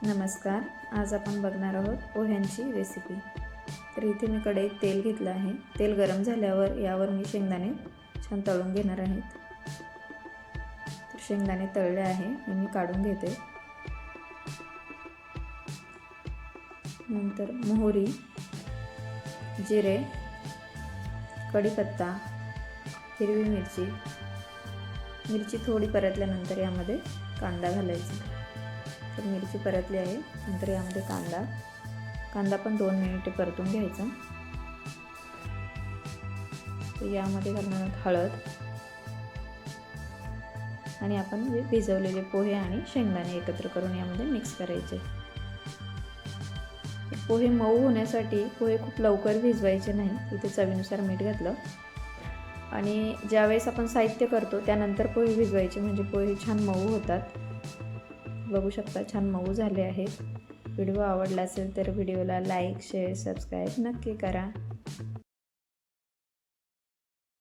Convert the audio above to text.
नमस्कार. आज आपण बघणार आहोत पोह्यांची रेसिपी. तर इथे मी कढईत तेल घेतलं आहे. तेल गरम झाल्यावर यावर मी शेंगदाणे छान तळून घेणार आहेत. तर शेंगदाणे तळले आहे हे मी काढून घेते. नंतर मोहरी, जिरे, कढीपत्ता, हिरवी मिरची थोडी परतल्यानंतर यामध्ये कांदा घालायचा. तर मिरची परतली आहे. नंतर यामध्ये कांदा पण 2 मिनिटे परतून घ्यायचा. तर यामध्ये घालणार हळद आणि आपण जे भिजवलेले पोहे आणि शेंगदाणे एकत्र करून यामध्ये मिक्स करायचे. पोहे मऊ होण्यासाठी पोहे खूप लवकर भिजवायचे नाही. इथे चवीनुसार मीठ घातलं आणि ज्यावेळेस आपण साहित्य करतो त्यानंतर पोहे भिजवायचे, म्हणजे पोहे छान मऊ होतात. बघू शकता छान मऊ झाले आहेत. व्हिडिओ आवडला असेल तर व्हिडिओला लाईक, शेअर, सबस्क्राईब नक्की करा.